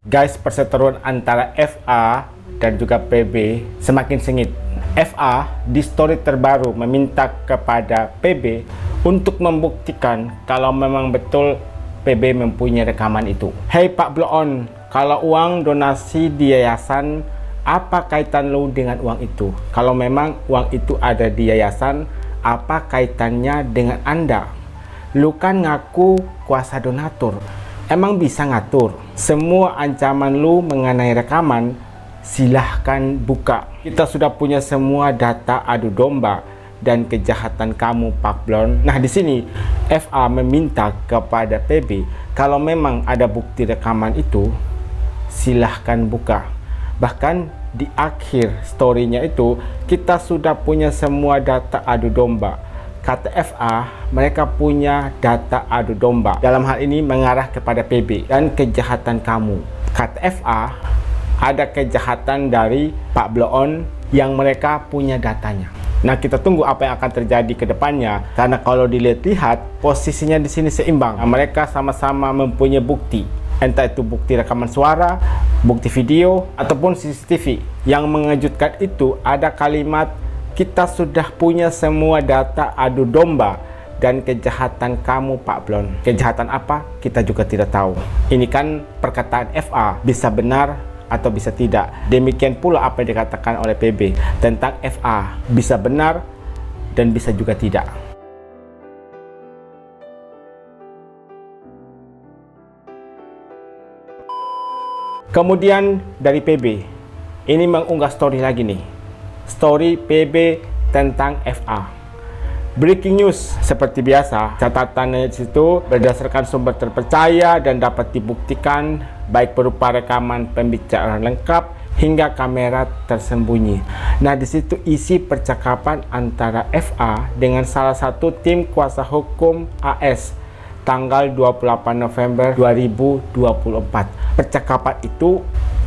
Guys, perseteruan antara FA dan juga PB semakin sengit. FA di story terbaru meminta kepada PB untuk membuktikan kalau memang betul PB mempunyai rekaman itu. Hey Pak Blow On, kalau uang donasi di yayasan, apa kaitan lu dengan uang itu? Kalau memang uang itu ada di yayasan, apa kaitannya dengan Anda? Lu kan ngaku kuasa donatur. Emang bisa ngatur? Semua ancaman lu mengenai rekaman, silahkan buka. Kita sudah punya semua data adu domba dan kejahatan kamu, Pak Blon. Nah, di sini FA meminta kepada PB, kalau memang ada bukti rekaman itu, silahkan buka. Bahkan di akhir story-nya itu, kita sudah punya semua data adu domba. Kata FA, mereka punya data adu domba. Dalam hal ini mengarah kepada PB dan kejahatan kamu. Kata FA, ada kejahatan dari Pak Blow On yang mereka punya datanya. Nah, kita tunggu apa yang akan terjadi ke depannya. Karena kalau dilihat-lihat, posisinya di sini seimbang. Nah, mereka sama-sama mempunyai bukti. Entah itu bukti rekaman suara, bukti video, ataupun CCTV. Yang mengejutkan itu ada kalimat, kita sudah punya semua data adu domba dan kejahatan kamu, Pak Blon. Kejahatan apa? Kita juga tidak tahu. Ini kan perkataan FA, bisa benar atau bisa tidak. Demikian pula apa yang dikatakan oleh PB tentang FA, bisa benar dan bisa juga tidak. Kemudian dari PB, ini mengunggah story lagi nih. Story PB tentang FA. Breaking news seperti biasa, catatannya di situ berdasarkan sumber terpercaya dan dapat dibuktikan baik berupa rekaman pembicaraan lengkap hingga kamera tersembunyi. Nah, di situ isi percakapan antara FA dengan salah satu tim kuasa hukum AS tanggal 28 November 2024. Percakapan itu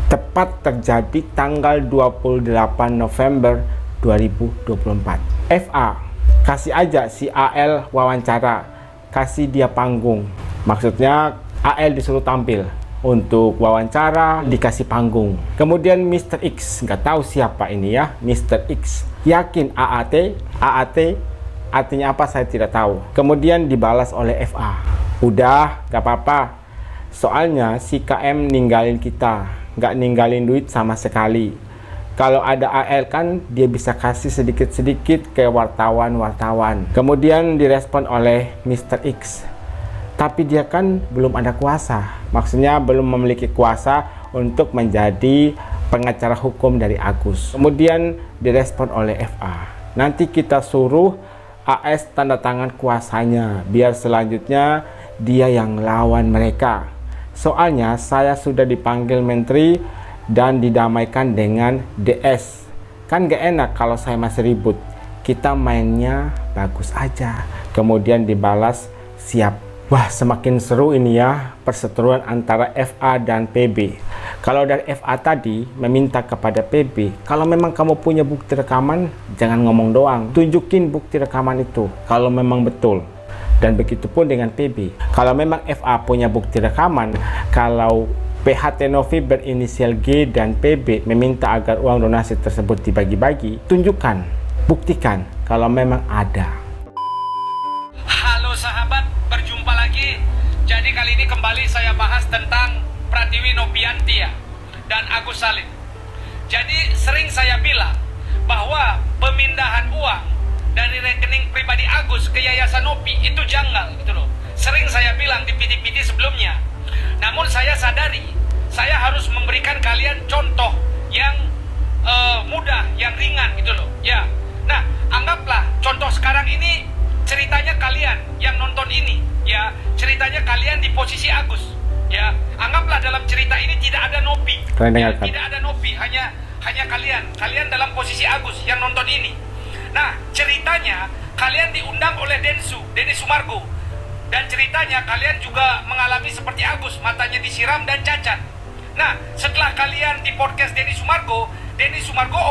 tepat terjadi tanggal 28 November 2024. FA kasih aja si AL wawancara, kasih dia panggung. Maksudnya AL disuruh tampil untuk wawancara, dikasih panggung. Kemudian Mr. X, nggak tahu siapa ini ya, Mr. X yakin AAT artinya apa saya tidak tahu. Kemudian dibalas oleh FA, udah nggak apa-apa, soalnya si KM ninggalin kita, nggak ninggalin duit sama sekali. Kalau ada AL kan dia bisa kasih sedikit-sedikit ke wartawan-wartawan. Kemudian direspon oleh Mr. X, tapi dia kan belum ada kuasa, maksudnya belum memiliki kuasa untuk menjadi pengacara hukum dari Agus. Kemudian direspon oleh FA, nanti kita suruh AS tanda tangan kuasanya biar selanjutnya dia yang lawan mereka. Soalnya saya sudah dipanggil menteri dan didamaikan dengan DS. Kan gak enak kalau saya masih ribut. Kita mainnya bagus aja. Kemudian dibalas siap. Wah, semakin seru ini ya perseteruan antara FA dan PB. Kalau dari FA tadi meminta kepada PB, kalau memang kamu punya bukti rekaman, jangan ngomong doang, tunjukin bukti rekaman itu kalau memang betul. Dan begitu pun dengan PB, kalau memang FA punya bukti rekaman, kalau PHT Novi berinisial G dan PB meminta agar uang donasi tersebut dibagi-bagi, tunjukkan, buktikan kalau memang ada. Halo sahabat, berjumpa lagi. Jadi kali ini kembali saya bahas tentang Pratiwi Novianti dan Agus Salim. Jadi sering saya bilang bahwa pemindahan uang dari rekening pribadi Agus ke Yayasan Novi itu janggal gitu loh. Sering saya bilang di PD-PD sebelumnya. Namun saya sadari, saya harus memberikan kalian contoh yang mudah, yang ringan gitu loh. Ya, nah anggaplah contoh sekarang ini ceritanya kalian yang nonton ini, ya ceritanya kalian di posisi Agus. Ya, anggaplah dalam cerita ini tidak ada Novi, ya, tidak ada Novi, hanya kalian dalam posisi Agus yang nonton ini. Nah, ceritanya kalian diundang oleh Denny Sumargo. Dan ceritanya kalian juga mengalami seperti Agus, matanya disiram dan cacat. Nah, setelah kalian di podcast Denny Sumargo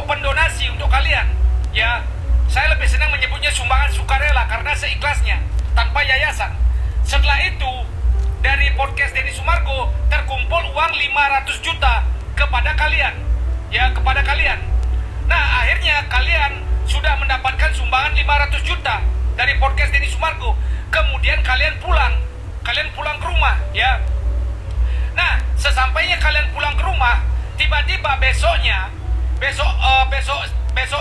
open donasi untuk kalian. Ya, saya lebih senang menyebutnya sumbangan sukarela karena seikhlasnya, tanpa yayasan. Setelah itu, dari podcast Deddy Sumargo terkumpul uang 500 juta kepada kalian. Ya, kepada kalian. Nah, akhirnya kalian sudah mendapatkan sumbangan 500 juta dari podcast Deddy Sumargo. Kemudian kalian pulang ke rumah, ya. Nah, sesampainya kalian pulang ke rumah, tiba-tiba besok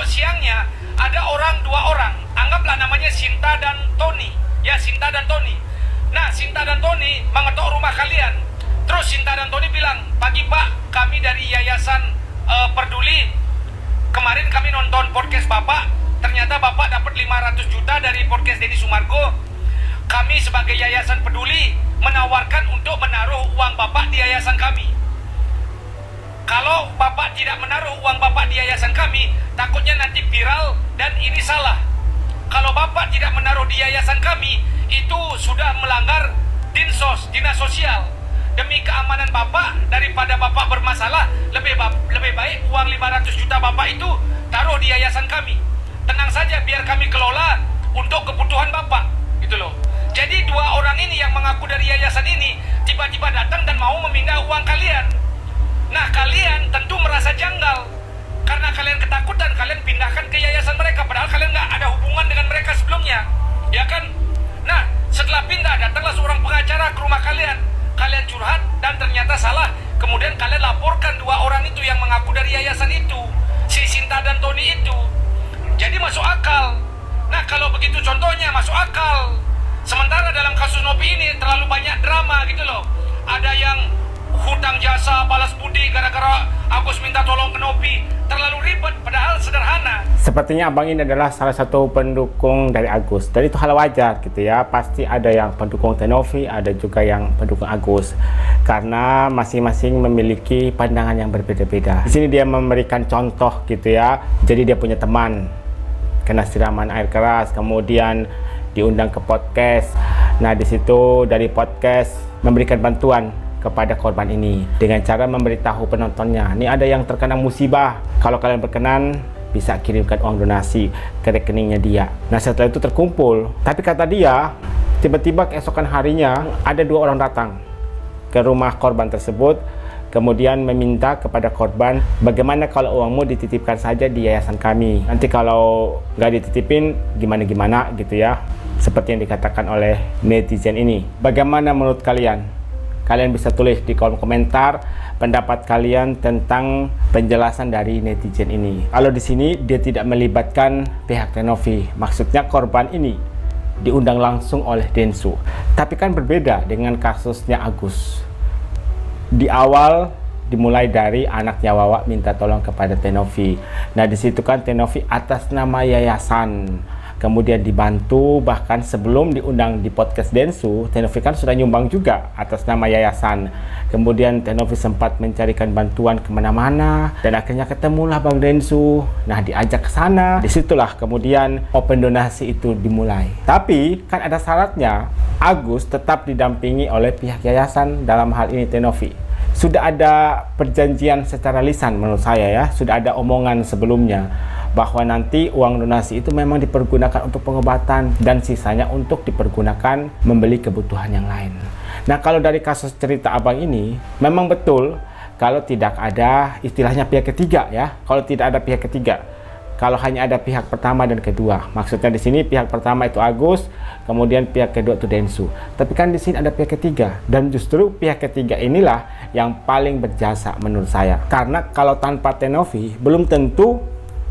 siangnya ada dua orang, anggaplah namanya Sinta dan Tony. Ya, Sinta dan Tony. Nah, Sinta dan Tony mengetok rumah kalian. Terus Sinta dan Tony bilang, "Pagi Pak, kami dari Yayasan Peduli. Kemarin kami nonton podcast Bapak, ternyata Bapak dapat 500 juta dari podcast Deddy Sumargo. Kami sebagai Yayasan Peduli menawarkan untuk menaruh uang Bapak di yayasan kami. Kalau Bapak tidak menaruh uang Bapak di yayasan kami, takutnya nanti viral dan ini salah. Kalau Bapak tidak menaruh di yayasan kami, itu sudah melanggar Dinsos, Dinas Sosial. Demi keamanan Bapak, daripada Bapak bermasalah, lebih baik uang 500 juta Bapak itu taruh di yayasan kami. Tenang saja, biar kami kelola untuk kebutuhan Bapak." Gitu loh. Jadi dua orang ini yang mengaku dari yayasan ini tiba-tiba datang dan mau memindah uang kalian. Nah, kalian tentu merasa janggal karena kalian ketakutan, kalian pindahkan ke yayasan mereka padahal kalian nggak ada hubungan dengan mereka sebelumnya, ya kan? Nah, setelah pindah datanglah seorang pengacara ke rumah kalian. Kalian curhat dan ternyata salah. Kemudian kalian laporkan dua orang itu yang mengaku dari yayasan itu, si Sinta dan Tony itu. Jadi masuk akal. Nah, kalau begitu contohnya masuk akal. Sementara dalam kasus Nopi ini terlalu banyak drama gitu loh. Ada yang hutang jasa balas budi gara-gara Agus minta tolong ke Nopi. Terlalu ribet padahal sederhana. Sepertinya abang ini adalah salah satu pendukung dari Agus. Dan itu hal wajar gitu ya. Pasti ada yang pendukung Tenovi, ada juga yang pendukung Agus. Karena masing-masing memiliki pandangan yang berbeda-beda. Di sini dia memberikan contoh gitu ya. Jadi dia punya teman kena siraman air keras, kemudian diundang ke podcast. Nah, di situ dari podcast memberikan bantuan kepada korban ini dengan cara memberitahu penontonnya, "Ini ada yang terkena musibah. Kalau kalian berkenan bisa kirimkan uang donasi ke rekeningnya dia." Nah, setelah itu terkumpul. Tapi kata dia, tiba-tiba keesokan harinya ada dua orang datang ke rumah korban tersebut, kemudian meminta kepada korban, "Bagaimana kalau uangmu dititipkan saja di yayasan kami? Nanti kalau nggak dititipin gimana-gimana gitu ya." Seperti yang dikatakan oleh netizen ini. Bagaimana menurut kalian? Kalian bisa tulis di kolom komentar pendapat kalian tentang penjelasan dari netizen ini. Kalau di sini dia tidak melibatkan pihak Tenovi, maksudnya korban ini diundang langsung oleh Densu. Tapi kan berbeda dengan kasusnya Agus. Di awal dimulai dari anaknya Wawa minta tolong kepada Tenovi. Nah, di situ kan Tenovi atas nama yayasan. Kemudian dibantu, bahkan sebelum diundang di podcast Densu, Tenovi kan sudah nyumbang juga atas nama yayasan. Kemudian Tenovi sempat mencarikan bantuan kemana-mana dan akhirnya ketemulah Bang Densu. Nah, diajak ke sana. Disitulah kemudian open donasi itu dimulai. Tapi kan ada syaratnya, Agus tetap didampingi oleh pihak yayasan, dalam hal ini Tenovi. Sudah ada perjanjian secara lisan menurut saya ya, sudah ada omongan sebelumnya bahwa nanti uang donasi itu memang dipergunakan untuk pengobatan dan sisanya untuk dipergunakan membeli kebutuhan yang lain. Nah, kalau dari kasus cerita abang ini memang betul kalau tidak ada istilahnya pihak ketiga ya. Kalau tidak ada pihak ketiga, kalau hanya ada pihak pertama dan kedua, maksudnya di sini pihak pertama itu Agus, kemudian pihak kedua itu Densu. Tapi kan di sini ada pihak ketiga dan justru pihak ketiga inilah yang paling berjasa menurut saya. Karena kalau tanpa Tenovi belum tentu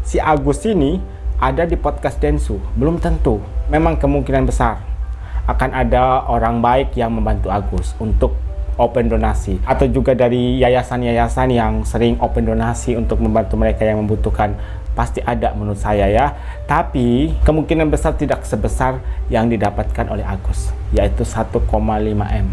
si Agus ini ada di podcast Densu, belum tentu. Memang kemungkinan besar akan ada orang baik yang membantu Agus untuk open donasi, atau juga dari yayasan-yayasan yang sering open donasi untuk membantu mereka yang membutuhkan. Pasti ada menurut saya ya. Tapi kemungkinan besar tidak sebesar yang didapatkan oleh Agus, yaitu 1,5 M.